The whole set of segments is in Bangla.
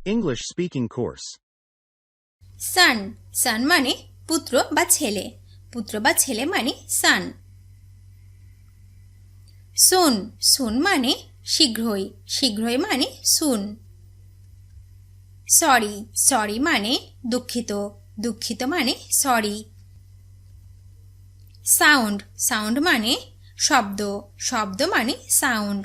English speaking course. Son, son মানে পুত্র বা ছেলে, পুত্র বা ছেলে মানে son. Soon, soon মানে শীঘ্রই, শীঘ্রই মানে soon. Sorry, sorry মানে দুঃখিত, দুঃখিত মানে sorry. Sound, sound মানে শব্দ, শব্দ মানে sound.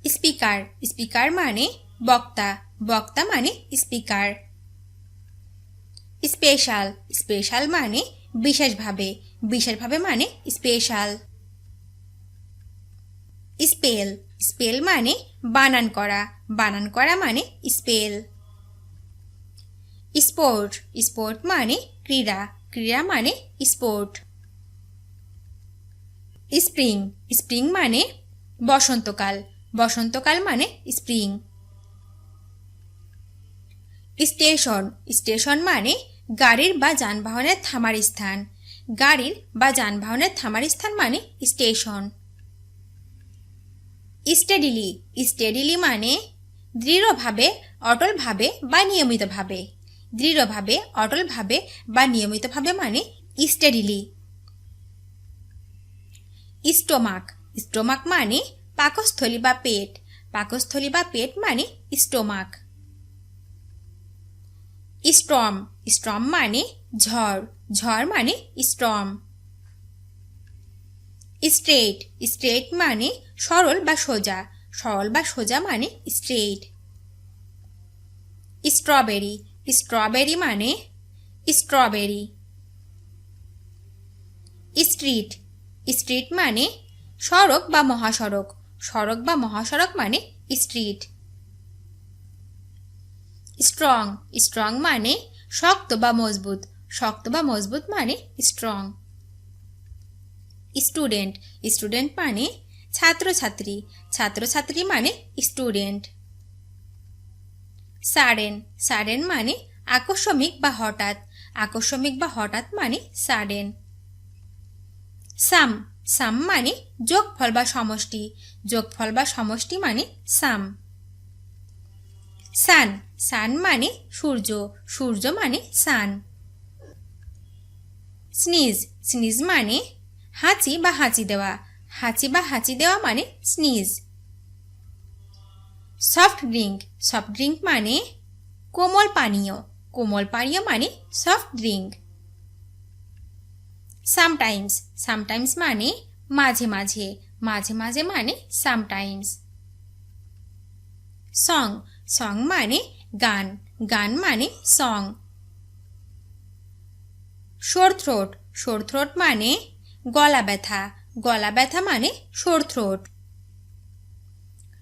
Speaker, speaker মানে বক্তা, বক্তা মানে speaker. Special, special মানে বিশেষভাবে, বিশেষভাবে মানে special. Spell, spell মানে বানান করা, বানান করা মানে spell. Sport, sport মানে ক্রীড়া, ক্রীড়া মানে sport. Spring, spring মানে বসন্তকাল, বসন্তকাল মানে spring. স্টেশন, স্টেশন মানে গাড়ির বা যানবাহনের থামার স্থান, গাড়ির বা যানবাহনের থামার স্থান মানে স্টেশন. স্টেডিলি, স্টেডিলি মানে দৃঢ়ভাবে, অটলভাবে বা নিয়মিতভাবে, দৃঢ়ভাবে, অটলভাবে বা নিয়মিতভাবে মানে স্টেডিলি. স্টোমাক, স্টোমাক মানে পাকস্থলী বা পেট, পাকস্থলী বা পেট মানে স্টোমাক. স্টর্ম, স্টর্ম মানে ঝড়, ঝড় মানে স্টর্ম. স্ট্রেট, স্ট্রেট মানে সরল বা সোজা, সরল বা সোজা মানে স্ট্রেট. স্ট্রবেরি, স্ট্রবেরি মানে স্ট্রবেরি. স্ট্রিট, স্ট্রিট মানে সড়ক বা মহাসড়ক, সড়ক বা মহাসড়ক মানে স্ট্রিট. স্ট্রং, স্ট্রং মানে শক্ত বা মজবুত, শক্ত বা মজবুত মানে স্ট্রং. স্টুডেন্ট, স্টুডেন্ট মানে ছাত্রছাত্রী, ছাত্রছাত্রী মানে স্টুডেন্ট. সাডেন, সাডেন মানে আকস্মিক বা হঠাৎ, আকস্মিক বা হঠাৎ মানে সাডেন. সাম, সাম মানে যোগফল বা সমষ্টি, যোগফল বা সমষ্টি মানে সাম. সান, সান মানে সূর্য, সূর্য মানে সান. স্নিজ, স্নিজ মানে হাঁচি বা হাঁচি দেওয়া, হাঁচি বা হাঁচি দেওয়া মানে sneeze. Soft drink, soft drink মানে কোমল পানীয়, কোমল পানীয় মানে সফট ড্রিঙ্ক. সামটাইমস, সামটাইমস মানে মাঝে মাঝে, মাঝে মাঝে মানে সামটাইমস. সং, সং মানে গান, গান মানে সং. সোর থ্রোট, সোর থ্রোট মানে গলা ব্যথা, গলা ব্যথা মানে সোর থ্রোট.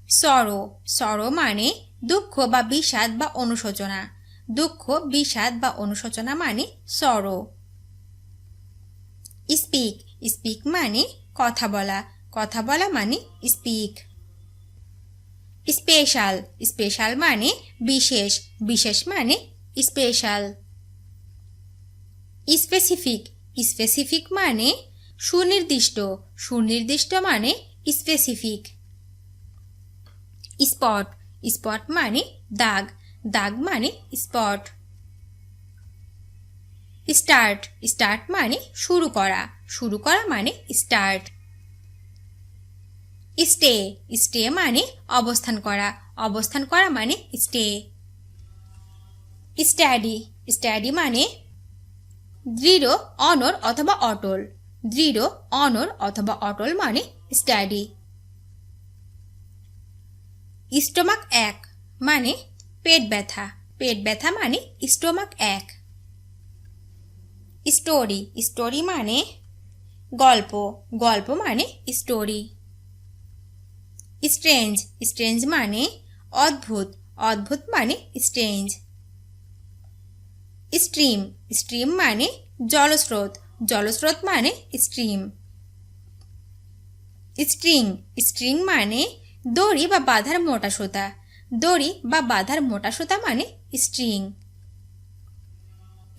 সরো, সরো মানে দুঃখ বা বিষাদ বা অনুশোচনা, দুঃখ, বিষাদ বা অনুশোচনা মানে সরো. স্পিক, স্পিক মানে কথা বলা, কথা বলা মানে স্পিক. স্পেশাল, স্পেশাল মানে বিশেষ, বিশেষ মানে স্পেশাল. স্পেসিফিক, স্পেসিফিক মানে সুনির্দিষ্ট, সুনির্দিষ্ট মানে স্পেসিফিক. স্পট, স্পট মানে দাগ, দাগ মানে স্পট. স্টার্ট, স্টার্ট মানে শুরু করা, শুরু করা মানে স্টার্ট. স্টে, স্টে মানে অবস্থান করা, অবস্থান করা মানে স্টে. স্টাডি, স্টাডি মানে দৃঢ়, অনড় অথবা অটল, দৃঢ়, অনড় অথবা অটল মানে স্টাডি. স্টোমাক এক মানে পেট ব্যথা, পেট ব্যথা মানে স্টোমাক এক. স্টোরি, স্টোরি মানে গল্প, গল্প মানে স্টোরি. স্ট্রেঞ্জ, স্ট্রেঞ্জ মানে অদ্ভুত, অদ্ভুত মানে স্ট্রেঞ্জ. স্ট্রিম, স্ট্রিম মানে জলস্রোত, জলস্রোত মানে স্ট্রিম. স্ট্রিং, স্ট্রিং মানে দড়ি বা বাঁধার মোটা সুতা, দড়ি বা বাঁধার মোটা সুতা মানে স্ট্রিং.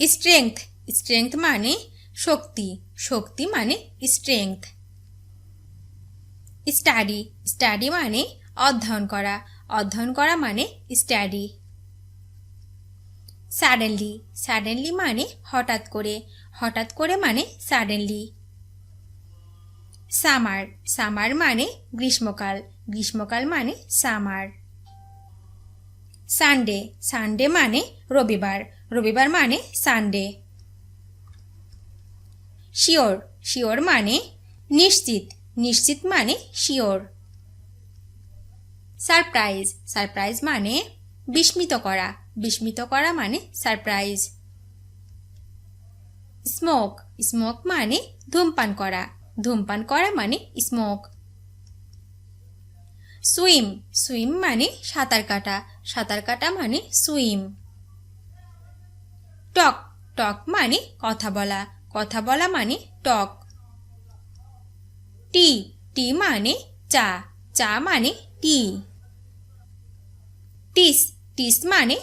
স্ট্রেংথ, স্ট্রেংথ মানে শক্তি, শক্তি মানে স্ট্রেংথ. স্টাডি, স্টাডি মানে অধ্যয়ন করা, অধ্যয়ন করা মানে স্টাডি। সাডেনলি, সাডেনলি মানে হঠাৎ করে মানে সাডেনলি। সামার, সামার মানে গ্রীষ্মকাল মানে সামার। সানডে, সানডে মানে রবিবার মানে সানডে। শিওর, শিওর মানে নিশ্চিত মানে শিওর। সারপ্রাইজ, সারপ্রাইজ মানে বিস্মিত করা মানে সারপ্রাইজ। স্মোক, স্মোক মানে ধূমপান করা মানে স্মোক। সুইম, সুইম মানে সাঁতার কাটা মানে সুইম। টক, টক মানে কথা বলা মানে টক। টি, টি মানে চা মানে টি। টিস, টিস মানে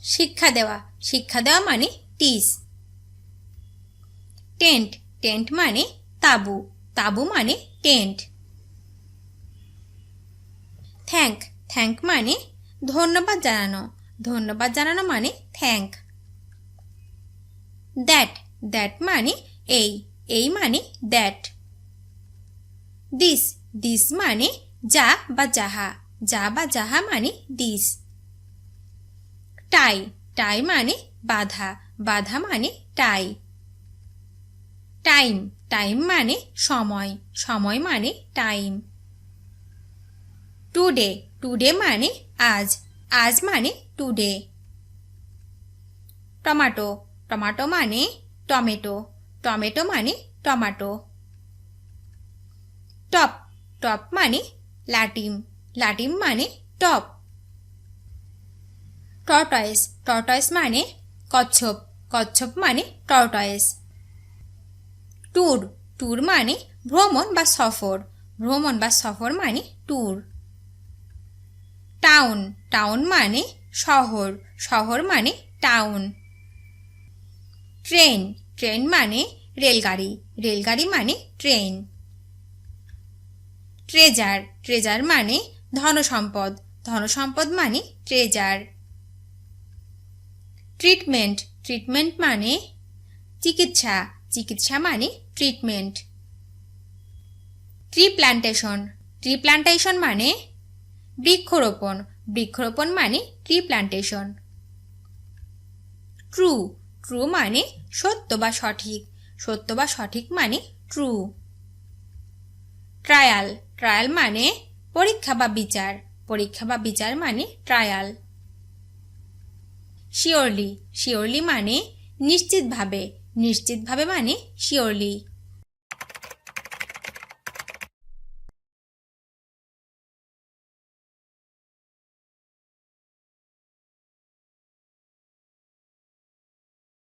শিক্ষা দেওয়া মানে টিস। টেন্ট, টেন্ট মানে তাবু মানে টেন্ট। থ্যাঙ্ক মানে ধন্যবাদ জানানো মানে থ্যাঙ্ক। দ্যাট মানে এই মানে দ্যাট। দিস মানে যা বা যাহা মানে দিস। টাই মানে বাধা মানে টাই। টাইম মানে সময় মানে টাইম। টুডে মানে আজ মানে টুডে। টমেটো মানে টমেটো মানে টমেটো। টপ মানে লাটিম মানে টপ। টর্টয়েস মানে কচ্ছপ মানে টর্টয়েস। ট্যুর মানে ভ্রমণ বা সফর মানে ট্যুর। টাউন মানে শহর মানে টাউন। ট্রেন মানে রেলগাড়ি মানে ট্রেন। ট্রেজার মানে ধনসম্পদ মানে ট্রেজার। ট্রিটমেন্ট মানে চিকিৎসা মানে ট্রিটমেন্ট। ট্রি প্ল্যান্টেশন মানে বৃক্ষরোপণ মানে ট্রি প্ল্যান্টেশন। ট্রু মানে সত্য বা সঠিক মানে ট্রু। ট্রায়াল মানে পরীক্ষা বা বিচার মানে ট্রায়াল। শিওরলি মানে নিশ্চিতভাবে মানে শিওরলি।